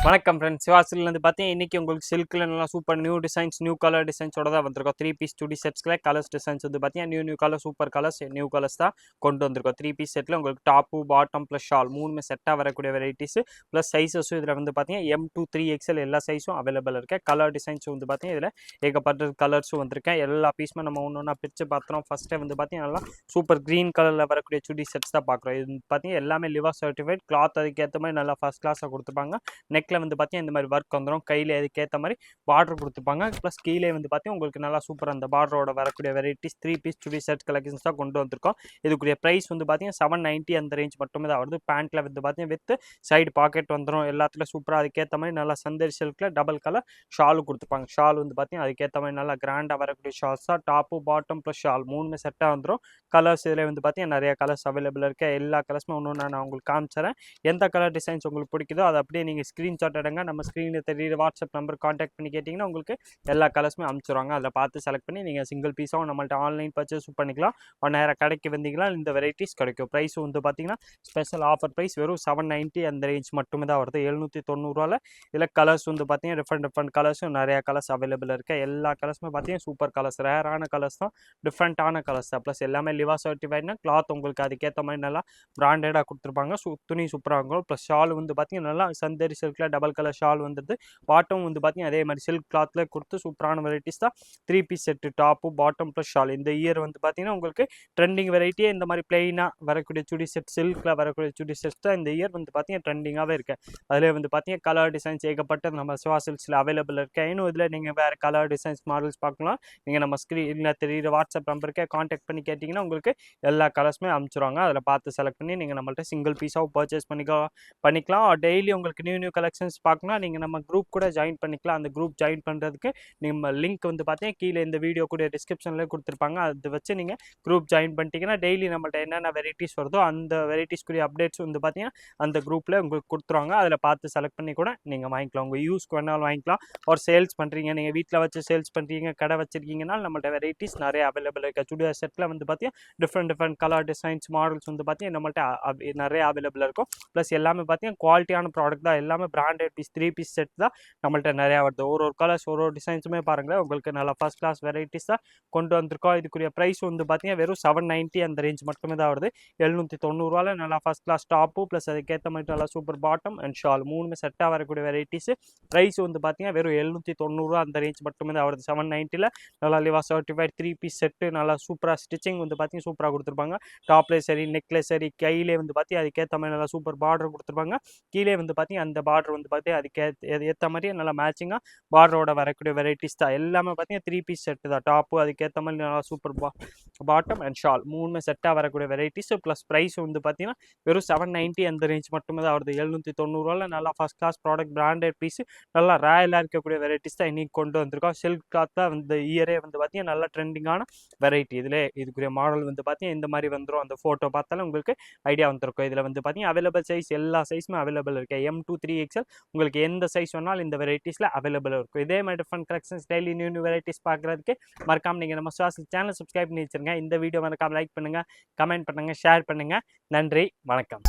வணக்கம் ஃப்ரெண்ட்ஸ், சிவாசில் வந்து பார்த்தீங்கன்னா இன்றைக்கி உங்களுக்கு சில்கில் நல்லா super new designs, new colour டிசைன்ஸோட தான் வந்திருக்கோம். 3 பீஸ் 2D செட்ஸ்ல கலர்ஸ் டிசைன்ஸ் வந்து பார்த்தீங்கன்னா new colour super colours new colours தான் கொண்டு வந்திருக்கோம். 3 பீஸ் செட்டில் உங்களுக்கு டாப்பு பாட்டம் ப்ளஸ் ஷால் மூணுமே செட்டாக வரக்கூடிய வெரைட்டிஸ் ப்ளஸ் சைஸஸும் இதில் வந்து பார்த்தீங்கன்னா M2 3XL எல்லா சைஸும் அவைலபிள் இருக்கு. கலர் டிசைன்ஸும் வந்து பார்த்தீங்கன்னா இதில் ஏகப்பட்ட கலர்ஸும் வந்திருக்கேன். எல்லா பீஸுமே நம்ம ஒன்று ஒன்றா பிரித்து பார்த்தோம். ஃபஸ்ட்டே வந்து பார்த்தீங்கன்னா நல்லா சூப்பர் க்ரீன் கலரில் வரக்கூடிய சுடி செட்ஸ் தான் பார்க்குறோம். இது பார்த்தீங்கன்னா எல்லாமே லிவா சர்டிஃபைட் கிளாத், அதுக்கேற்ற மாதிரி நல்லா ஃபஸ்ட் கிளாஸாக கொடுத்துருப்பாங்க. நெக்கில் வந்து பார்த்தீங்கன்னா இந்த மாதிரி ஒர்க் வந்துடும். கையில் அதுக்கேற்ற மாதிரி பார்டர் கொடுத்துப்பாங்க. ப்ளஸ் கீழே வந்து பார்த்தீங்கன்னா உங்களுக்கு நல்லா சூப்பர் அந்த பார்டரோட வரக்கூடிய வெரைட்டிஸ் 3 பீஸ் சுடி செட் கலெக்ஷன்ஸ் தான் கொண்டு வந்திருக்கோம். இதுக்குரிய ப்ரைஸ் வந்து பார்த்தீங்கன்னா 790 அந்த ரேஞ்ச் மட்டுமே தான் வருது. பேண்ட்டில் வந்து பார்த்தீங்கன்னா வித் சைடு பாக்கெட் வந்துடும். எல்லாத்துலையும் சூப்பராக அதுக்கேற்ற மாதிரி நல்லா சந்தரி சில்கில் டபுள் கலர் ஷாலும் கொடுத்துப்பாங்க. ஷால் வந்து பார்த்தீங்கன்னா அதுக்கேற்ற மாதிரி நல்லா கிராண்டாக வரக்கூடிய ஷால்ஸ் தான். டாப்பு பாட்டம் ப்ளஸ் ஷால் மூணுமே செட்டாக வந்துடும். கலர்ஸ் இதில் வந்து பார்த்தீங்கன்னா நிறைய கலர்ஸ் அவைலபிள் இருக்குது. எல்லா கலர்ஸுமே ஒன்று நான் உங்களுக்கு காமிச்சிடறேன். எந்த கலர் டிசைன்ஸ் உங்களுக்கு பிடிக்குதோ அதை அப்படியே நீங்கள் ஸ்க்ரீன்ஷாட் எடுங்க. நம்ம ஸ்க்ரீனில் தெரியுற வாட்ஸ்அப் நம்பர் காண்டாக்ட் பண்ணி கேட்டிங்கன்னா உங்களுக்கு எல்லா கலர்ஸுமே அனுப்பிச்சிடுவாங்க. அதில் பார்த்து செலக்ட் பண்ணி நீங்கள் சிங்கிள் பீஸாகவும் நம்மள்ட்ட ஆன்லைன் பர்ச்சேஸ் பண்ணிக்கலாம். நேராக கடைக்கு வந்தீங்கன்னா இந்த வெரைட்டிஸ் கிடைக்கும். ப்ரைஸ் வந்து பார்த்தீங்கன்னா ஸ்பெஷல் ஆஃபர் ப்ரைஸ் வெறும் 790 அந்த ரேஞ்ச் மட்டுமே தான் வருது. 790 இதில் கலர்ஸ் வந்து பார்த்தீங்கன்னா டிஃப்ரெண்ட் கலர்ஸும் நிறையா கலர்ஸ் அவைலபிள் இருக்குது. எல்லா கலர்ஸுமே பார்த்தீங்கன்னா சூப்பர் கலர்ஸ், ரேரான கலர்ஸ் தான், டிஃப்ரெண்ட்டான கலர்ஸ் தான். ப்ளஸ் எல்லாமே லிவா சர்டிஃபைட்னா கிளாத் உங்களுக்கு அதுக்கேற்ற மாதிரி நல்லா பிராண்டடாக கொடுத்துருப்பாங்க. துணி சூப்பராக இருக்கும். ப்ளஸ் ஷால் வந்து பார்த்தீங்கன்னா நல்லா சந்தரி சில்கில் டபுள் கலர் ஷால் வந்துடுது. பாட்டம் வந்து பார்த்தீங்கன்னா அதே மாதிரி சில்க் கிளாத்தில் கொடுத்து சூப்பரான வெரைட்டிஸ் தான். 3 piece set top bottom plus shawl. இந்த இயர் வந்து பார்த்தீங்கன்னா உங்களுக்கு ட்ரெண்டிங் வெரைட்டியே இந்த மாதிரி பிளெயினாக வரக்கூடிய சுடி செட், சில்கில் வரக்கூடிய சுடி செட்ஸ் தான் இந்த இயர் வந்து பார்த்தீங்கன்னா ட்ரெண்டிங்காகவே இருக்குது. அதில் வந்து பார்த்தீங்கன்னா கலர் டிசைன்ஸ் ஏகப்பட்ட நம்ம சிவா சில்க்ஸில் அவைலபிள் இருக்குது. இன்னும் இதில் நீங்கள் வேறு கலர் டிசைன்ஸ் மாடல்ஸ் பார்க்கலாம். நீங்கள் நம்ம ஸ்க்ரீனில் தெரியுற வாட்ஸ்அப் நம்பருக்கே காண்டாக்ட் பண்ணி கேட்டிங்கன்னா உங்களுக்கு எல்லா கலர்ஸுமே அனுப்பிச்சிடுவாங்க. அதில் பார்த்து செலக்ட் பண்ணி நீங்கள் நம்மள்ட்ட சிங்கிள் பீஸாக பர்ச்சேஸ் பண்ணிக்கலாம். டெய்லி உங்களுக்கு நியூ கலெக்ஷன்ஸ் பார்க்கணும். நீங்கள் நம்ம குரூப் கூட ஜாயின் பண்ணிக்கலாம். அந்த குரூப் ஜாயின் பண்ணுறதுக்கு நம்ம லிங்க் வந்து பார்த்தீங்கன்னா கீழே இந்த வீடியோ கூட டிஸ்கிரிப்ஷனில் கொடுத்துருப்பாங்க. அதை வச்சு நீங்கள் குரூப் ஜாயின் பண்ணிட்டீங்கன்னா டெய்லி நம்மள்ட்ட என்னென்ன வெரைட்டிஸ் வருதோ அந்த வெரைட்டிஸ்க்குரிய அப்டேட்ஸ் வந்து பார்த்தீங்கன்னா அந்த குரூப்பில் உங்களுக்கு கொடுத்துருவாங்க. அதில் பார்த்து செலக்ட் பண்ணி கூட நீங்கள் வாங்கிக்கலாம். உங்கள் யூஸ்க்கு வேணாலும் வாங்கிக்கலாம். ஒரு சேல்ஸ் பண்ணுறீங்க, நீங்கள் வீட்டில் வச்சு சேல்ஸ் பண்ணுறீங்க, கடை வச்சுருக்கீங்கன்னா நம்மள்ட்ட வெரைட்டிஸ் நிறைய அவைலபிள் இருக்குது. சுடிதார் செட்டில் வந்து பார்த்தீங்கன்னா டிஃப்ரெண்ட் கலர் டிசைன்ஸ் மாடல்ஸ் வந்து பார்த்தீங்கன்னா நம்மள்ட்ட நிறைய அவைலபிள் இருக்கும். ப்ளஸ் எல்லாமே பார்த்தீங்கன்னா குவாலிட்டியான ப்ராடக்ட் தான். எல்லாமே பிராண்டட் பீஸ் 3 பீஸ் செட் தான் நம்மள்ட்ட நிறையா வருது. ஒரு கலர்ஸ் ஒரு டிசைன்ஸுமே பாருங்களேன் உங்களுக்கு நல்லா ஃபர்ஸ்ட் கிளாஸ் வெரைட்டிஸ் தான் கொண்டு வந்திருக்கோம். இதுக்குரிய ப்ரைஸ் வந்து பார்த்தீங்கன்னா வெறும் 790 அந்த ரேஞ்ச் மட்டுமே தான் வருது. 790 நல்லா ஃபர்ஸ்ட் கிளாஸ் டாப்பு ப்ளஸ் அதுக்கேற்ற மாதிரி நல்லா சூப்பர் பாட்டம் அண்ட் ஷால் மூணுமே செட்டாக வரக்கூடிய வெரைட்டிஸ். ப்ரைஸ் வந்து பார்த்தீங்கன்னா வெறும் 790 அந்த ரேஞ்ச் மட்டுமே தான் வருது. 790 நல்லா லிவா சர்டிஃபைட் 3 பீஸ் செட்டு நல்லா சூப்பராக ஸ்டிச்சிங் வந்து பார்த்தீங்கன்னா சூப்பராக கொடுத்துருப்பாங்க. டாப்லேயே சரி, நெக்லேஸ் சரி, கையிலே வந்து பார்த்தீங்கன்னா அதுக்கேற்ற மாதிரி நல்லா சூப்பர் பார்டர் கொடுத்துருப்பாங்க. கீழே வந்து பார்த்தீங்கன்னா அந்த பார்டர் வந்து பார்த்தீங்கன்னா அதுக்கு ஏற்ற மாதிரியே நல்லா மேட்சிங்காக பார்டரோட வரக்கூடிய வெரைட்டிஸ் தான். எல்லாமே பார்த்தீங்கன்னா 3 பீஸ் செட்டு தான். டாப்பு அதுக்கேற்ற மாதிரி நல்லா சூப்பர் பாட்டம் அண்ட் ஷால் மூணுமே செட்டாக வரக்கூடிய வெரைட்டிஸ். ப்ளஸ் ப்ரைஸ் வந்து பார்த்தீங்கன்னா வெறும் 790 அந்த ரேஞ்ச் மட்டுமே தான் வருது. 790 நல்லா first class product branded piece நல்லா ராயலாக இருக்கக்கூடிய வெரைட்டிஸ் தான் இன்றைக்கி கொண்டு வந்திருக்கோம். சில்க் கிளாத் தான் இந்த இயரே வந்து பார்த்தீங்கன்னா நல்லா ட்ரெண்டிங்கான வெரைட்டி. இதில் இதுக்குரிய மாடல் வந்து பார்த்தீங்கன்னா இந்த மாதிரி வந்துடும். அந்த ஃபோட்டோ பார்த்தாலும் உங்களுக்கு ஐடியா வந்துருக்கும். இதில் வந்து பார்த்தீங்கன்னா அவைலபிள் சைஸ் எல்லா சைஸுமே அவைலபிள் இருக்குது. M2 3XL உங்களுக்கு எந்த சைஸ் வேணாலும் இந்த வெரைட்டிஸில் அவைலபிள் இருக்கும். இதே மாதிரி different collections daily new varieties பார்க்குறதுக்கு மறக்காமல் நீங்கள் நம்ம சுவாசி சேனல் சப்ஸ்கிரைப் பண்ணி வச்சுருங்க. இந்த வீடியோ மறக்காமல் லைக் பண்ணுங்கள், கமெண்ட் பண்ணுங்கள், ஷேர் பண்ணுங்கள். நன்றி, வணக்கம்.